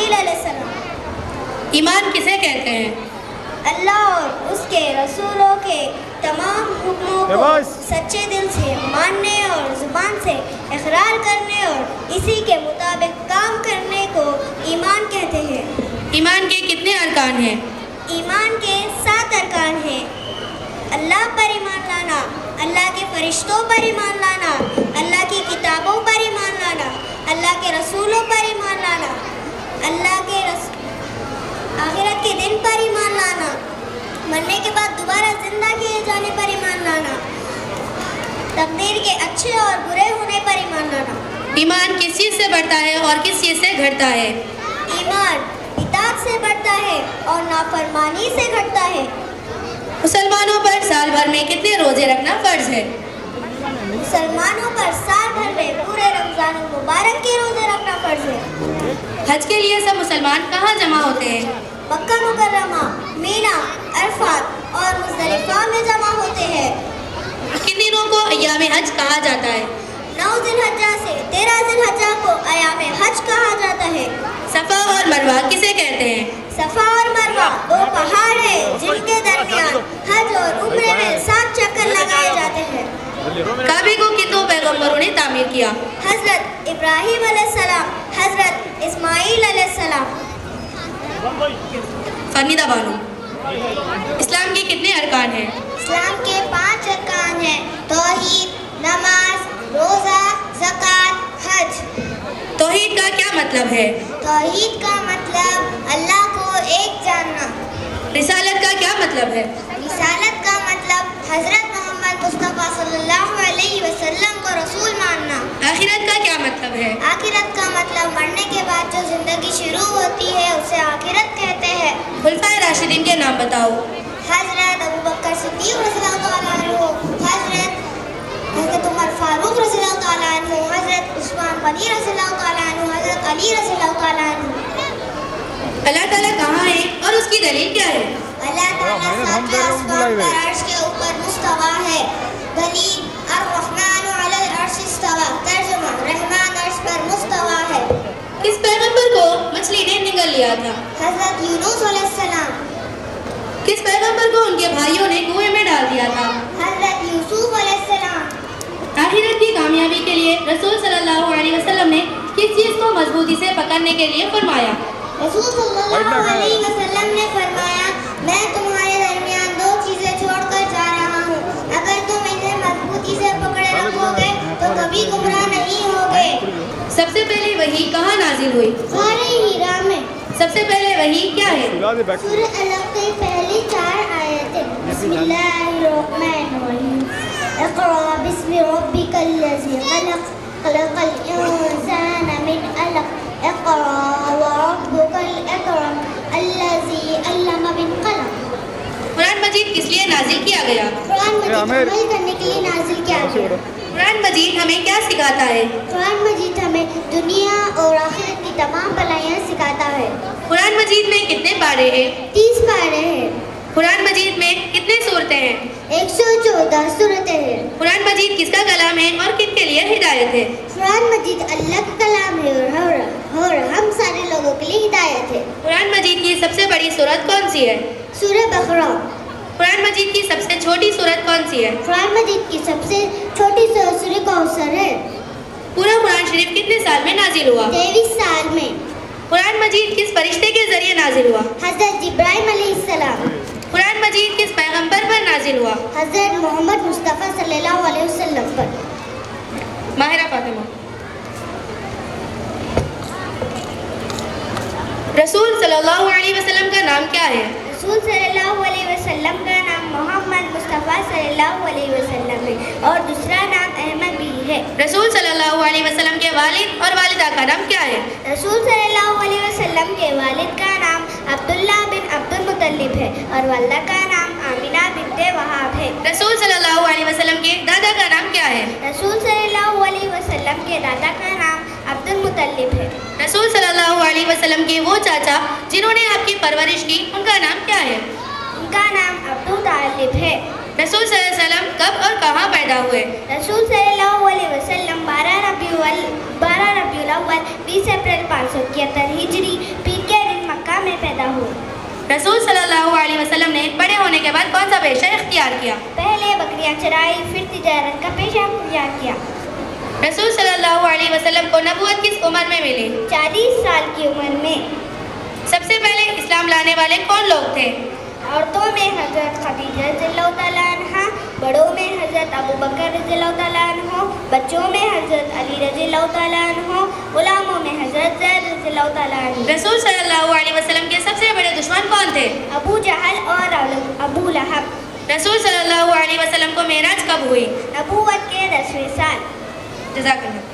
اسماعیل علیہ السلام۔ ایمان کسے کہتے ہیں؟ اللہ اور اس کے رسولوں کے تمام حکموں کو سچے دل سے ماننے اور زبان سے اقرار کرنے اور اسی کے مطابق کام کرنے کو ایمان کہتے ہیں۔ ایمان کے کتنے ارکان ہیں؟ ایمان کے 7 ارکان ہیں۔ اللہ پر ایمان لانا، اللہ کے فرشتوں پر ایمان لانا، اللہ کی کتابوں پر ایمان لانا، اللہ کے رسولوں پر ایمان لانا، اللہ کے آخرت کے دن پر ایمان لانا، مرنے کے بعد دوبارہ زندہ کیے جانے پر ایمان لانا، تقدیر کے اچھے اور برے ہونے پر ایمان لانا۔ ایمان کس چیز سے بڑھتا ہے اور کس چیز سے گھٹتا ہے؟ ایمان اطاعت سے بڑھتا ہے اور نافرمانی سے گھٹتا ہے۔ مسلمانوں پر سال بھر میں کتنے روزے رکھنا فرض ہے؟ مسلمانوں پر سال بھر میں پورے رمضان المبارک کے روزے رکھنا فرض ہے۔ حج کے لیے سب مسلمان کہاں جمع ہوتے ہیں؟ مکہ مکرمہ، مینا، عرفات اور مزدلفہ میں جمع ہوتے ہیں۔ کن دنوں کو ایام حج کہا جاتا ہے؟ 9 ذی الحجہ سے 13 ذی الحجہ کو ایام حج کہا جاتا ہے۔ صفا اور مروہ کسے کہتے ہیں؟ صفا اور مروہ 2 پہاڑ ہیں جن کے درمیان حج اور عمرے میں 7 چکر لگائے جاتے ہیں۔ کعبے کو کتنوں پیغمبروں نے تعمیر کیا؟ حضرت ابراہیم علیہ السلام، حضرت اسماعیل علیہ السلام۔ فہمیدہ بانو، اسلام کے کتنے ارکان ہیں؟ اسلام کے 5 ارکان ہیں: توحید، نماز، روزہ، زکوٰۃ، حج۔ توحید کا کیا مطلب ہے؟ توحید کا مطلب اللہ کو ایک جاننا۔ رسالت کا کیا مطلب ہے؟ رسالت کا مطلب حضرت محمد مصطفیٰ صلی اللہ علیہ وسلم کو رسول ماننا۔ آخرت کا کیا مطلب ہے؟ آخرت کا مطلب مرنے کے بعد جو زندگی شروع ہوتی ہے اسے آخرت کہتے ہیں۔ خلفائے راشدین کے نام بتاؤ۔ حضرت ابوبکر صدیق رضی اللہ تعالیٰ عنہ، حضرت عمر فاروق رضی اللہ تعالیٰ عنہ، حضرت عثمان غنی رضی اللہ تعالیٰ عنہ، حضرت علی رضی اللہ تعالیٰ عنہ۔ اللہ تعالیٰ کہاں ہے اور اس کی دلیل کیا ہے؟ اللہ تعالیٰ 7 آسمان پر عرش کے اوپر مستویٰ ہے۔ دلیل: الرحمن علی العرش استویٰ۔ ترجمہ: رحمان عرش پر مستویٰ ہے۔ کس پیغمبر کو مچھلی نے نگل لیا تھا؟ حضرت یونس علیہ السلام۔ کس پیغمبر کو ان کے بھائیوں نے کنویں میں ڈال دیا تھا؟ حضرت یوسف علیہ السلام۔ آخرت کی کامیابی کے لیے رسول صلی اللہ علیہ وسلم نے کس چیز کو مضبوطی سے پکڑنے کے لیے فرمایا؟ رسول صلی اللہ علیہ وسلم نے فرمایا، میں تمہارے درمیان 2 چیزیں چھوڑ کر جا رہا ہوں، اگر تم انہیں مضبوطی سے پکڑے رکھو گے تو کبھی گمراہ نہیں ہوگے۔ سب سے پہلے وحی کہاں نازل ہوئی؟ غار حرا میں۔ سب سے پہلے وحی کیا ہے؟ سورہ علق کی پہلی 4 آیتیں۔ بسم اللہ الرحمن الرحیم۔ اقرأ باسم ربک الذی خلق، خلق الانسان من علق، اقرأ وربک الاکرم الذی علم بالقلم۔ قرآن مجید کس لیے نازل کیا گیا؟ قرآن مجید عمل کرنے کے لیے نازل کیا گیا۔ قرآن مجید ہمیں کیا سکھاتا ہے؟ قرآن مجید ہمیں دنیا اور آخرت کی تمام بھلائیاں سکھاتا ہے۔ قرآن مجید میں کتنے پارے ہیں؟ 30 پارے ہیں۔ قرآن مجید میں کتنے سورتیں ہیں؟ 114 سورتیں ہیں۔ قرآن مجید کس کا کلام ہے اور کن کے لیے ہدایت ہے؟ قرآن مجید اللہ کا کلام ہے اور ہم سارے لوگوں کے لیے ہدایت ہے۔ قرآن مجید کی سب سے بڑی سورت کون سی ہے؟ سورہ بقرہ۔ قرآن مجید کی سب سے چھوٹی سورت کون سی ہے؟ قرآن مجید کی سب سے چھوٹی سورہ کوثر ہے۔ پورا قرآن شریف کتنے سال میں نازل ہوا؟ 23 سال میں۔ قرآن مجید کس فرشتے کے ذریعے نازل ہوا؟ حضرت جبرائیل علیہ السلام۔ قرآن مجید کس پیغمبر پر نازل ہوا؟ حضرت محمد مصطفیٰ صلی اللہ علیہ وسلم پر۔ ماہرہ فاطمہ۔ رسول صلی اللہ علیہ وسلم کا نام کیا ہے؟ رسول صلی اللہ علیہ وسلم کا نام محمد مصطفیٰ صلی اللہ علیہ وسلم ہے اور دوسرا نام احمد بھی ہے۔ رسول صلی اللہ علیہ وسلم کے والد اور والدہ کا نام کیا ہے؟ رسول صلی اللہ علیہ وسلم کے والد کا نام عبداللہ بن عبد المطلب ہے اور والدہ کا نام آمنہ بنت وہاب ہے۔ رسول صلی اللہ علیہ وسلم کے دادا کا نام کیا ہے؟ رسول صلی اللہ علیہ وسلم کے دادا کا نام عبد المطلب ہے۔ رسول صلی اللہ علیہ وسلم کے وہ چاچا جنہوں نے آپ کی پرورش کی، ان کا نام کیا ہے؟ ان کا نام ابو طالب ہے۔ رسول صلی اللہ علیہ وسلم کب اور کہاں پیدا ہوئے؟ رسول صلی اللہ علیہ وسلم 12 ربیع الاول 20 اپریل 571 ہجری میں پیدا ہوئے۔ رسول صلی اللہ علیہ وسلم نے بڑے ہونے کے بعد کون سا پیشہ اختیار کیا؟ پہلے بکریاں چرائی، پھر تجارت کا پیشہ اختیار کیا۔ رسول صلی اللہ علیہ وسلم کو نبوت کس عمر میں ملی؟ 40 سال کی عمر میں۔ سب سے پہلے اسلام لانے والے کون لوگ تھے؟ عورتوں میں حضرت خدیجہ رضی اللہ تعالیٰ عنہ، بڑوں میں حضرت ابو بکر رضی اللہ تعالیٰ عنہ، بچوں میں حضرت علی رضی اللہ تعالیٰ عنہ، غلاموں میں حضرت زید رضی اللہ تعالیٰ عنہ۔ رسول صلی اللہ علیہ وسلم کے سب سے بڑے دشمن کون تھے؟ ابو جہل اور ابو لہب۔ رسول صلی اللہ علیہ وسلم کو معراج کب ہوئی؟ نبوت کے 10ویں سال۔ جزاک اللہ۔